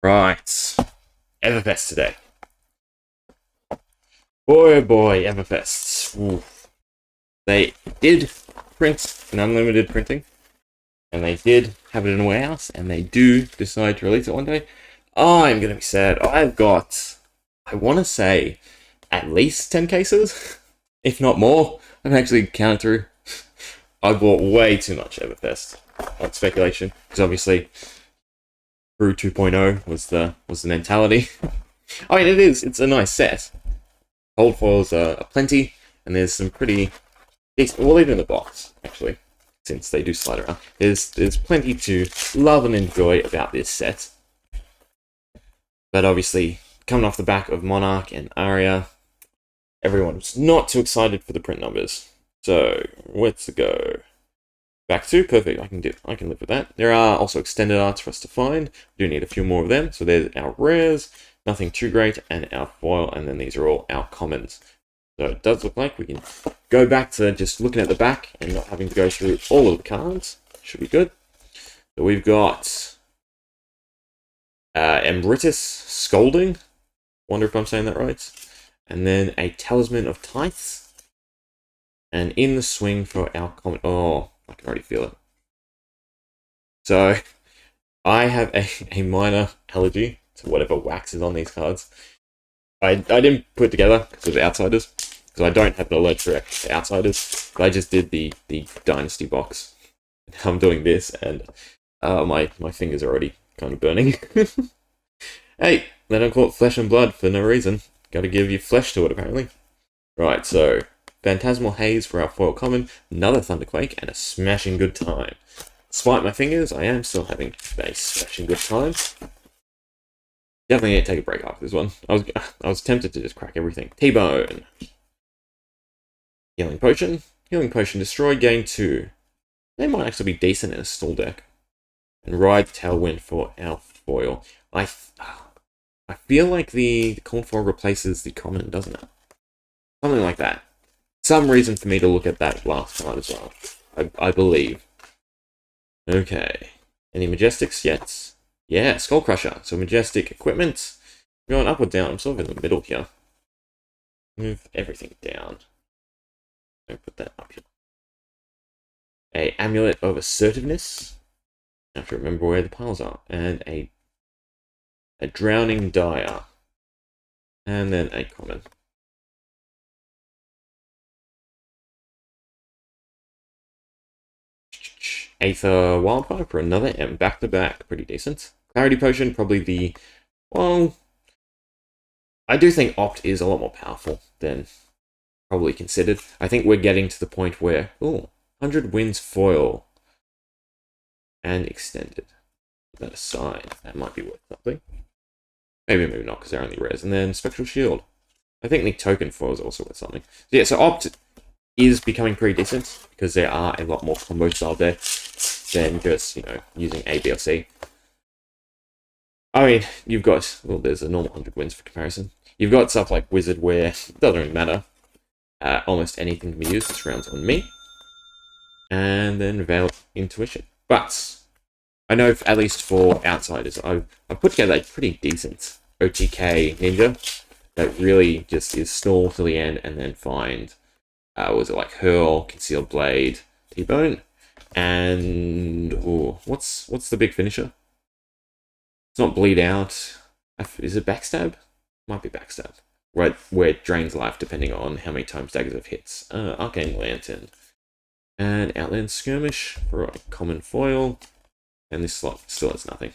Right. Everfest today. Boy, oh boy, Everfest. Ooh. They did print an unlimited printing, and they did have it in a warehouse, and they do decide to release it one day. I'm gonna be sad. I've got, I want to say, at least 10 cases, if not more. I've actually counted through. I bought way too much Everfest on speculation, because obviously Brew 2.0 was the mentality. I mean, it's a nice set. Cold foils are plenty, and there's some pretty decent, well, even in the box, actually, since they do slide around. There's plenty to love and enjoy about this set. But obviously, coming off the back of Monarch and Aria, everyone was not too excited for the print numbers. So, let's go. Back to perfect. I can live with that. There are also extended arts for us to find. We do need a few more of them. So there's our rares, nothing too great, and our foil, and then these are all our commons. So it does look like we can go back to just looking at the back and not having to go through all of the cards. Should be good. So we've got Emeritus Scolding. Wonder if I'm saying that right. And then a Talisman of Tithes. And in the swing for our common. Oh, I can already feel it. So I have a minor allergy to whatever wax is on these cards. I didn't put it together because it was Outsiders, because I don't have the allergic reaction to Outsiders. But I just did the Dynasty box. I'm doing this, and my fingers are already kind of burning. Hey, they don't call it flesh and blood for no reason. Got to give you flesh to it, apparently. Right, so Phantasmal Haze for our foil common, another Thunderquake, and a smashing good time. Despite my fingers, I am still having a smashing good time. Definitely need to take a break after this one. I was tempted to just crack everything. T-Bone. Healing Potion. Healing Potion destroy, gain 2. They might actually be decent in a stall deck. And Ride Tailwind for our foil. I feel like the cold foil replaces the common, doesn't it? Something like that. Some reason for me to look at that last card as well. I believe. Okay. Any Majestics yet? Yeah, Skull Crusher. So Majestic equipment. Going up or down? I'm sort of in the middle here. Move everything down. Don't put that up here. A Amulet of Assertiveness. I have to remember where the piles are. And a Drowning Dire. And then a common. Aether Wildfire for another M back-to-back. Pretty decent. Clarity Potion, probably the... Well, I do think Opt is a lot more powerful than probably considered. I think we're getting to the point where... Oh, 100 Winds Foil. And Extended. Put that aside. That might be worth something. Maybe not, because they're only rares. And then Spectral Shield. I think the token foil is also worth something. So yeah, so Opt is becoming pretty decent, because there are a lot more combo style decks than just, using A, B, or C. I mean, you've got, well, there's a normal 100 wins for comparison. You've got stuff like Wizard where it doesn't really matter. Almost anything can be used. This round's on me. And then Veil Intuition. But I know, at least for Outsiders, I've put together a pretty decent OTK Ninja that really just is stall to the end and then find, was it like Hurl, Concealed Blade, T-Bone, and what's the big finisher? It's not Bleed Out. Is it Backstab? Might be Backstab. Right, where it drains life depending on how many times Daggers have hits. Arcane Lantern. And Outland Skirmish for a common foil. And this slot still has nothing.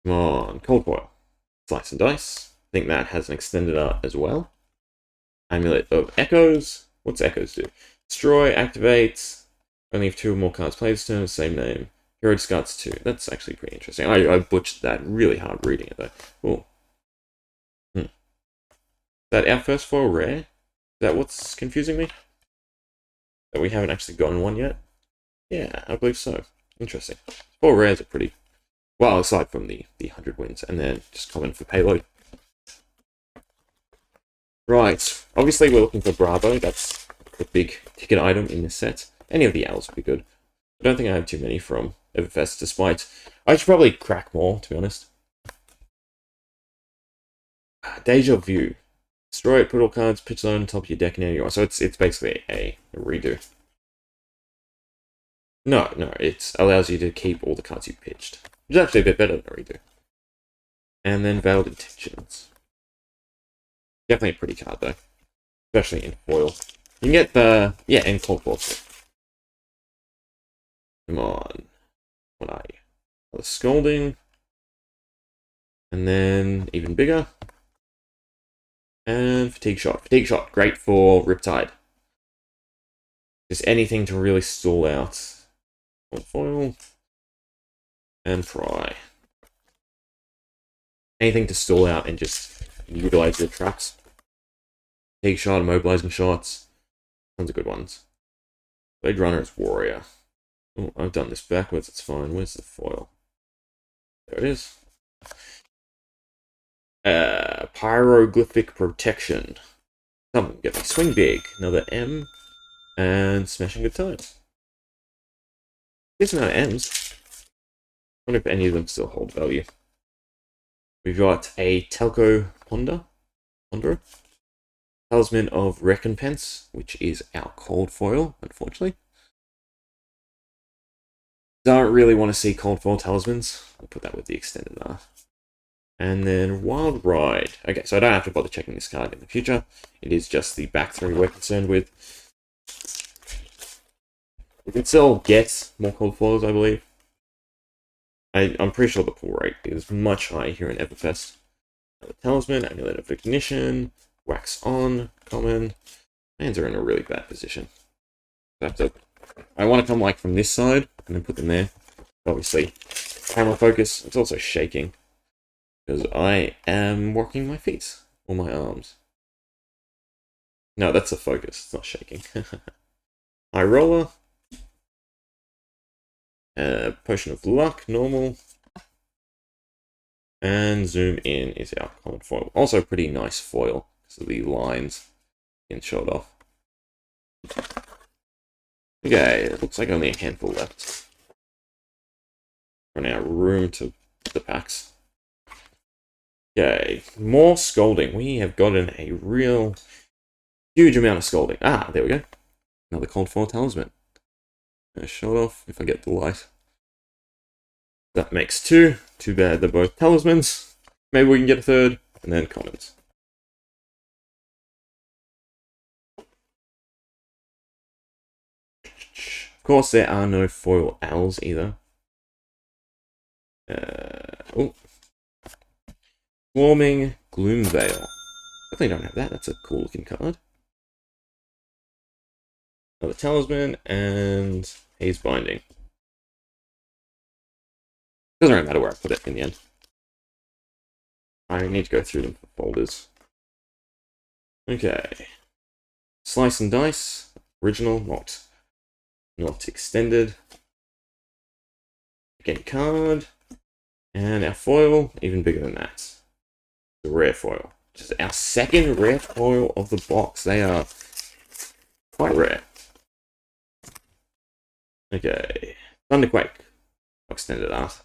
Come on, Cold Foil. Slice and Dice. I think that has an extended art as well. Amulet of Echoes. What's Echoes do? Destroy, activate. Only if 2 or more cards play this turn, same name. Hero discards 2. That's actually pretty interesting. I butchered that really hard reading it though. Cool. Is that our first foil rare? Is that what's confusing me? That we haven't actually gotten one yet? Yeah, I believe so. Interesting. 4 rares are pretty... Well, aside from the 100 wins, and then just common for payload. Right. Obviously, we're looking for Bravo. That's the big ticket item in this set. Any of the owls would be good. I don't think I have too many from Everfest, despite... I should probably crack more, to be honest. Deja Vu. Destroy it, put all cards, pitch zone on top of your deck and enter your... So it's basically a redo. No, it allows you to keep all the cards you pitched. Which is actually a bit better than a redo. And then Veiled Intentions. Definitely a pretty card, though. Especially in foil. You can get the... Yeah, and Cold Force. Come on. What are you? The Scolding. And then even bigger. And Fatigue Shot. Fatigue Shot, great for Riptide. Just anything to really stall out. Foil. And Pry. Anything to stall out and just utilize your traps. Fatigue Shot, Immobilizing Shots. Tons of good ones. Blade Runner is Warrior. Oh, I've done this backwards, it's fine. Where's the foil? There it is. Pyroglyphic Protection. Come, get me Swing Big. Another M. And Smashing Good Times. Decent amount of M's. I wonder if any of them still hold value. We've got a Telco Ponderer. Talisman of Recompense, which is our cold foil, unfortunately. Don't really want to see cold foil talismans. I'll put that with the extended art. And then Wild Ride. Okay, so I don't have to bother checking this card in the future. It is just the back three we're concerned with. We can still get more cold foils, I believe. I'm pretty sure the pull rate is much higher here in Everfest. The Talisman, Amulet of Ignition, Wax On, Common. Hands are in a really bad position. I want to come like from this side and then put them there. Obviously, camera focus. It's also shaking because I am working my feet or my arms. No, that's a focus. It's not shaking. High Roller. Potion of Luck, normal. And Zoom In is our common foil. Also pretty nice foil because of the lines getting shot off. Okay, it looks like only a handful left. Run out of room to the packs. Okay, more Scolding. We have gotten a real huge amount of Scolding. Ah, there we go. Another cold foil talisman. Shot off if I get the light. That makes two. Too bad they're both talismans. Maybe we can get a third, and then commons. Of course, there are no foil owls either. Swarming Gloomveil. Definitely don't have that. That's a cool looking card. Another talisman and Haze Binding. Doesn't really matter where I put it in the end. I need to go through them for folders. Okay. Slice and Dice. Original, not extended. Again, card. And our foil, even bigger than that. The rare foil. Which is our second rare foil of the box. They are quite rare. Okay. Thunderquake. Extended art.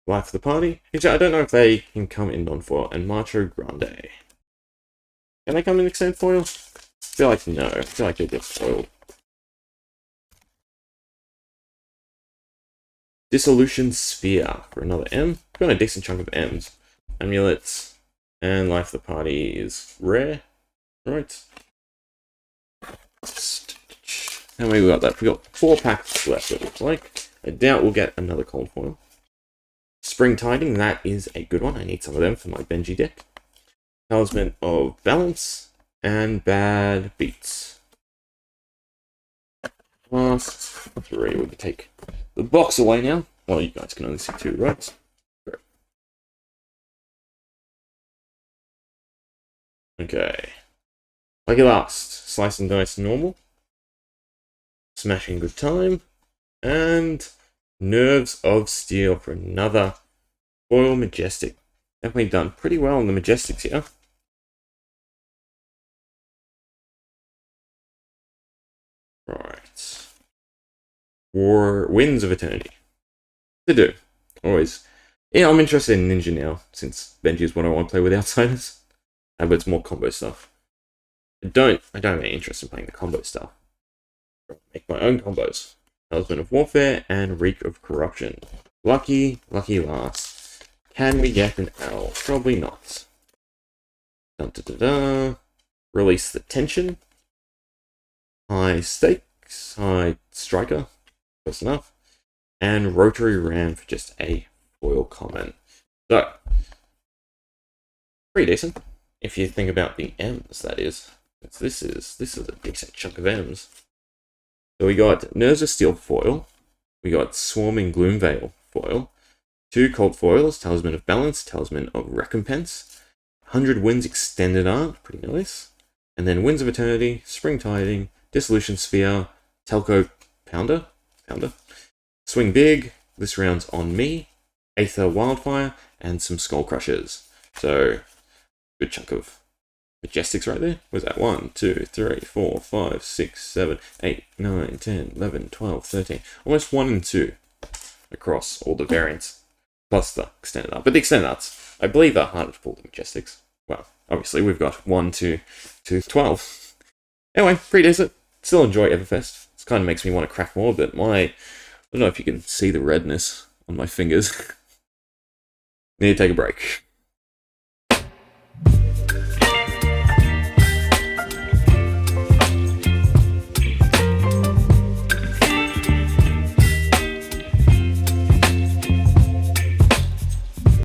Life of the Party. Actually, I don't know if they can come in non-foil. And Macho Grande. Can they come in extended foil? I feel like no. I feel like they get foiled. Dissolution Sphere for another M. Got a decent chunk of M's. Amulets. And Life of the Party is rare. Right. How many we got left? We got 4 packs left, it looks like. I doubt we'll get another cold foil. Spring Tiding, that is a good one. I need some of them for my Benji deck. Talisman of Balance. And Bad Beats. Last 3. We can take the box away now. Well, you guys can only see 2, right? Okay. Lucky Last. Slice and Dice normal. Smashing Good Time. And Nerves of Steel for another Foil Majestic. Definitely done pretty well on the Majestics here. Right. or Winds of Eternity. To do. Always. Yeah, I'm interested in Ninja now, since Benji is what I want to play with Outsiders. But it's more combo stuff. I don't have any interest in playing the combo stuff. I'll make my own combos. Talisman of Warfare and Reek of Corruption. Lucky last. Can we get an L? Probably not. Dun, dun, dun, dun. Release the Tension. High Stakes. High Striker. Close enough. And Rotary Ram for just a foil comment. So, pretty decent. If you think about the M's, that is. This is a decent chunk of M's. So we got Nerza Steel foil. We got Swarming Gloomveil foil. 2 Cold foils, Talisman of Balance, Talisman of Recompense. 100 Winds Extended Art, pretty nice. And then Winds of Eternity, Spring Tiding, Dissolution Sphere, Telco Pounder. Swing Big, this round's on me. Aether Wildfire, and some Skull Crushers. So, good chunk of Majestics right there. Was that 1, 2, 3, 4, 5, 6, 7, 8, 9, 10, 11, 12, 13. Almost 1 and 2 across all the variants. Plus the extended art. But the extended arts, I believe, are harder to pull than Majestics. Well, obviously, we've got 1 to 12. Anyway, pretty decent. Still enjoy Everfest. This kind of makes me want to crack more, but I don't know if you can see the redness on my fingers. Need to take a break.